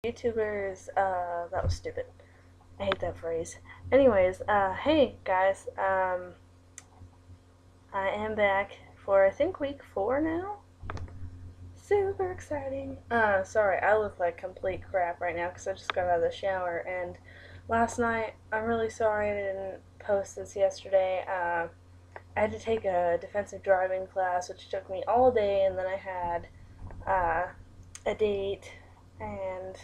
YouTubers, that was stupid. I hate that phrase. Anyways, hey guys, I am back for I think week 4 now. Super exciting. Sorry, I look like complete crap right now because I just got out of the shower and last night, I'm really sorry I didn't post this yesterday. I had to take a defensive driving class which took me all day and then I had, a date and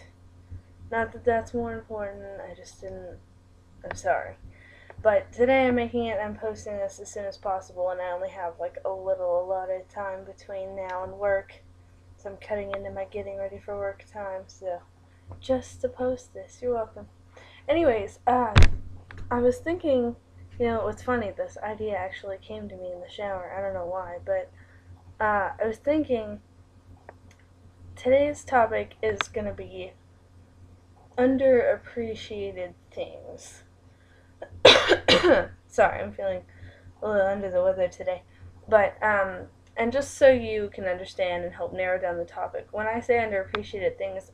not that that's more important, I just didn't. I'm sorry. But today I'm making it, I'm posting this as soon as possible, and I only have like a little allotted time between now and work. So I'm cutting into my getting ready for work time, so just to post this. You're welcome. Anyways, I was thinking, what's funny, this idea actually came to me in the shower. I don't know why, but I was thinking today's topic is going to be underappreciated things. Sorry, I'm feeling a little under the weather today. But, and just so you can understand and help narrow down the topic, when I say underappreciated things,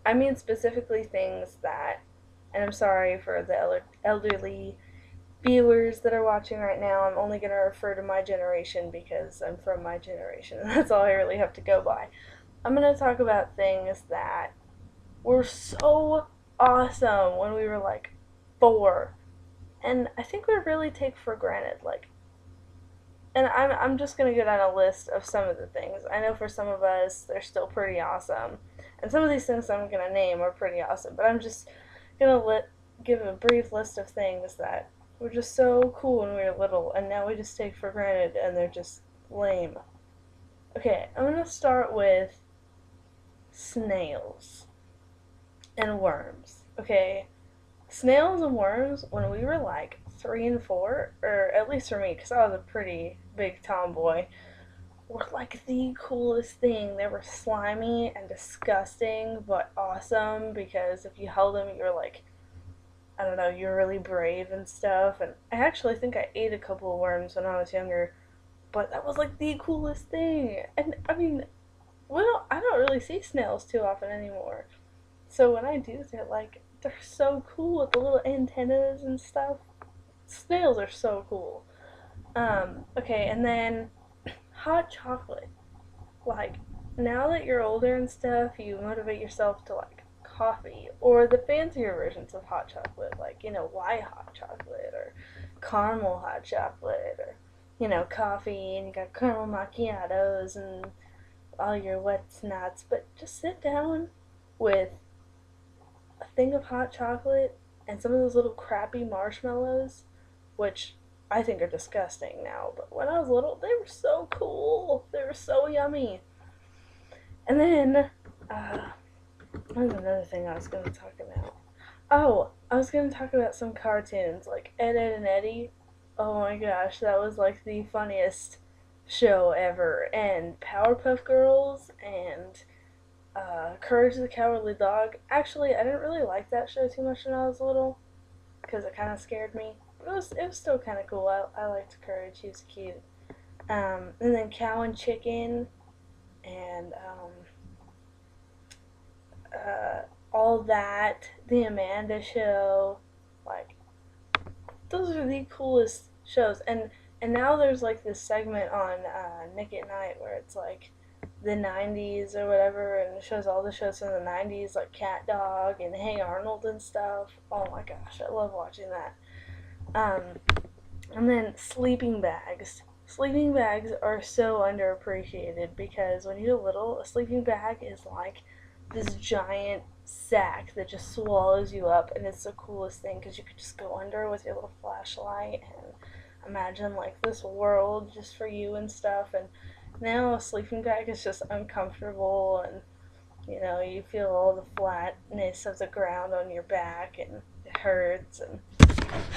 I mean specifically things that, and I'm sorry for the elderly viewers that are watching right now, I'm only going to refer to my generation because I'm from my generation, and that's all I really have to go by. I'm going to talk about things that were so awesome when we were like 4 and I think we really take for granted, like, and I'm just gonna go down a list of some of the things. I know for some of us they're still pretty awesome, and some of these things I'm gonna name are pretty awesome. But I'm just gonna give a brief list of things that were just so cool when we were little, and now we just take for granted, and they're just lame. Okay, I'm gonna start with snails and worms. Okay, snails and worms, when we were like 3 and 4, or at least for me, because I was a pretty big tomboy, were like the coolest thing. They were slimy and disgusting, but awesome because if you held them, you were like, I don't know, you were really brave and stuff. And I actually think I ate a couple of worms when I was younger, but that was like the coolest thing. And I mean, well, I don't really see snails too often anymore. So when I do, they're so cool with the little antennas and stuff. Snails are so cool. Okay, and then hot chocolate. Like, now that you're older and stuff, you motivate yourself to like coffee or the fancier versions of hot chocolate, like, white hot chocolate or caramel hot chocolate or, coffee and you got caramel macchiatos and all your wet nuts. But just sit down with a thing of hot chocolate and some of those little crappy marshmallows, which I think are disgusting now, but when I was little, they were so cool. They were so yummy. And then, what was another thing I was going to talk about? Oh, I was going to talk about some cartoons, like Ed, Edd and Eddy. Oh my gosh, that was like the funniest show ever. And Powerpuff Girls and Courage the Cowardly Dog. Actually, I didn't really like that show too much when I was little because it kind of scared me. But it was still kind of cool. I liked Courage. He was cute. And then Cow and Chicken and all that. The Amanda Show. Like, those are the coolest shows. And now there's like this segment on Nick at Night where it's like the 90s or whatever, and it shows all the shows from the 90s, like Cat Dog and Hey Arnold and stuff. Oh my gosh, I love watching that. Um, and then sleeping bags. Sleeping bags are so underappreciated because when you're little, a sleeping bag is like this giant sack that just swallows you up, and it's the coolest thing because you could just go under with your little flashlight and imagine like this world just for you and stuff. And now a sleeping bag is just uncomfortable, and you feel all the flatness of the ground on your back and it hurts and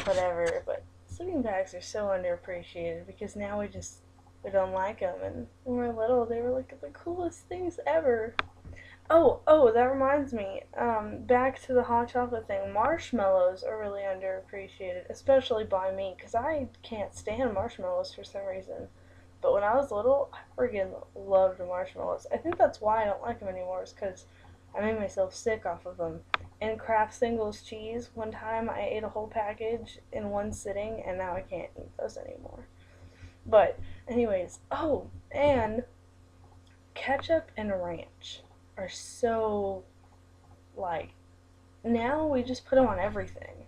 whatever. But sleeping bags are so underappreciated because now we don't like them, and when we were little they were like the coolest things ever. Oh, that reminds me. Back to the hot chocolate thing. Marshmallows are really underappreciated, especially by me, because I can't stand marshmallows for some reason. But when I was little, I freaking loved marshmallows. I think that's why I don't like them anymore, is because I made myself sick off of them. And Kraft Singles cheese, one time I ate a whole package in one sitting, and now I can't eat those anymore. But, anyways, oh, and ketchup and ranch are so, like, now we just put them on everything.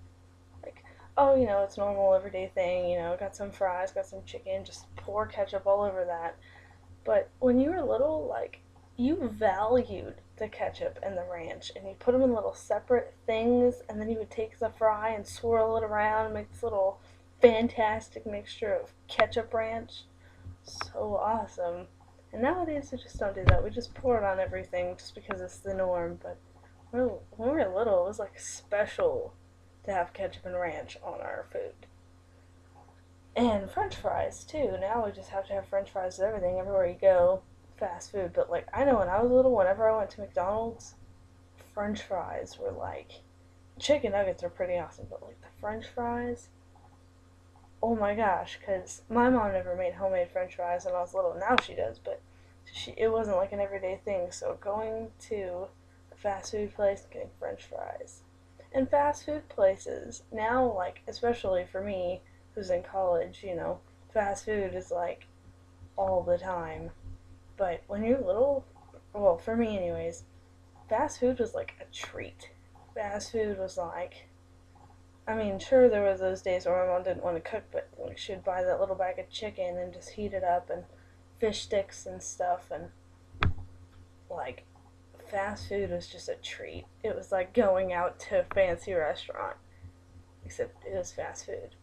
Like, oh, it's a normal everyday thing, got some fries, got some chicken, just pour ketchup all over that. But when you were little, like, you valued the ketchup and the ranch, and you put them in little separate things, and then you would take the fry and swirl it around and make this little fantastic mixture of ketchup ranch. So awesome. And nowadays we just don't do that. We just pour it on everything just because it's the norm. But when we were little, it was like special to have ketchup and ranch on our food. And french fries too. Now we just have to have french fries with everything everywhere you go. Fast food. But like, I know when I was little, whenever I went to McDonald's, french fries were like, chicken nuggets are pretty awesome, but like the french fries, oh my gosh, because my mom never made homemade french fries when I was little. Now she does, but it wasn't like an everyday thing. So going to a fast food place and getting french fries. And fast food places, now, like, especially for me, who's in college, fast food is like all the time. But when you're little, well, for me anyways, fast food was like a treat. Fast food was like, I mean, sure, there was those days where my mom didn't want to cook, but like, she'd buy that little bag of chicken and just heat it up, and fish sticks and stuff, and like, fast food was just a treat. It was like going out to a fancy restaurant, except it was fast food.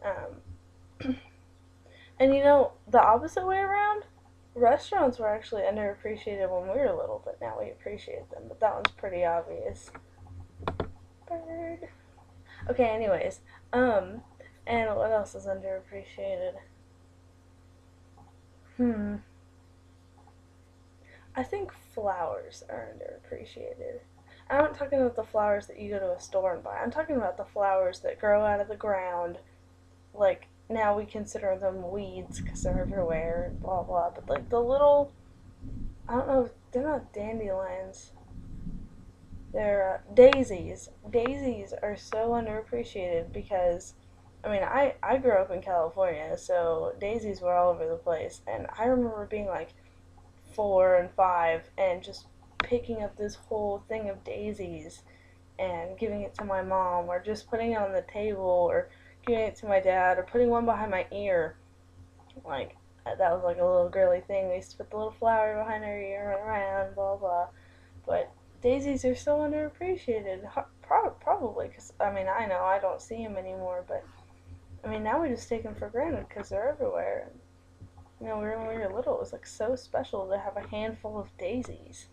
Um, and the opposite way around, restaurants were actually underappreciated when we were little, but now we appreciate them. But that one's pretty obvious. Bird. Okay, anyways, and what else is underappreciated? Hmm. I think flowers are underappreciated. I'm not talking about the flowers that you go to a store and buy. I'm talking about the flowers that grow out of the ground. Like, now we consider them weeds because they're everywhere and blah blah. But like the little, I don't know, they're not dandelions. They're daisies. Daisies are so underappreciated because, I mean, I grew up in California, so daisies were all over the place. And I remember being like 4 and 5 and just picking up this whole thing of daisies and giving it to my mom, or just putting it on the table, or giving it to my dad, or putting one behind my ear. Like, that was like a little girly thing. We used to put the little flower behind our ear, run around, blah blah. But daisies are so underappreciated. Probably because, I mean, I know I don't see them anymore, but I mean, now we just take them for granted because they're everywhere. When we were little, it was like so special to have a handful of daisies.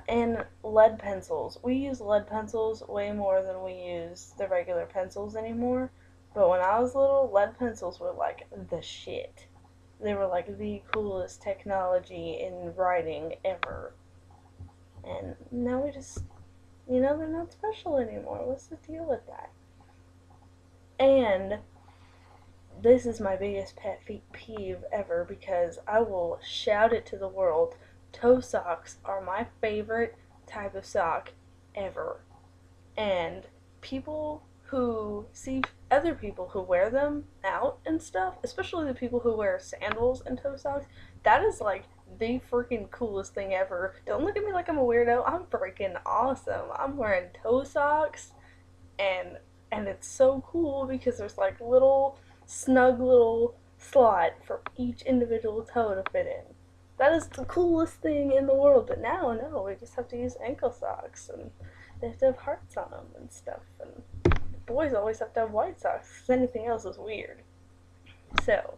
And lead pencils. We use lead pencils way more than we use the regular pencils anymore. But when I was little, lead pencils were like the shit. They were like the coolest technology in writing ever. And now we just, they're not special anymore. What's the deal with that? And this is my biggest pet peeve ever because I will shout it to the world. Toe socks are my favorite type of sock ever. And people who see other people who wear them out and stuff, especially the people who wear sandals and toe socks, that is like the freaking coolest thing ever. Don't look at me like I'm a weirdo. I'm freaking awesome. I'm wearing toe socks, and it's so cool because there's like little snug little slot for each individual toe to fit in. That is the coolest thing in the world. But now, no, we just have to use ankle socks, and they have to have hearts on them and stuff. And boys always have to have white socks because anything else is weird. So,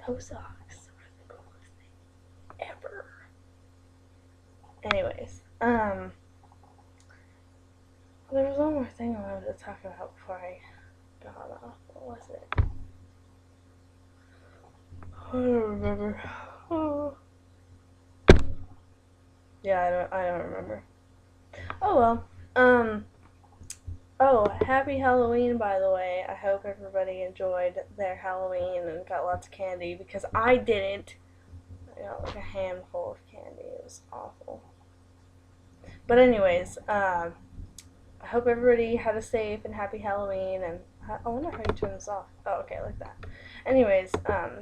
toe socks are the coolest thing ever. Anyways, there was one more thing I wanted to talk about before I got off. What was it? I don't remember. Oh. Yeah, I don't remember. Oh well. Oh, happy Halloween, by the way. I hope everybody enjoyed their Halloween and got lots of candy because I didn't. I got like a handful of candy. It was awful. But anyways, I hope everybody had a safe and happy Halloween. And I wonder how you turn this off. Oh, okay, like that. Anyways,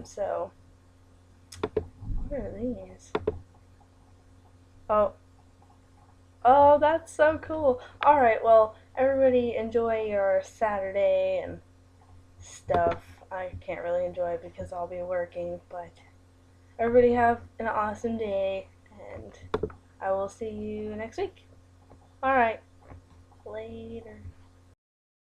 so what are these? Oh, oh, that's so cool. All right, well, everybody enjoy your Saturday and stuff. I can't really enjoy it because I'll be working, but everybody have an awesome day, and I will see you next week. All right, later.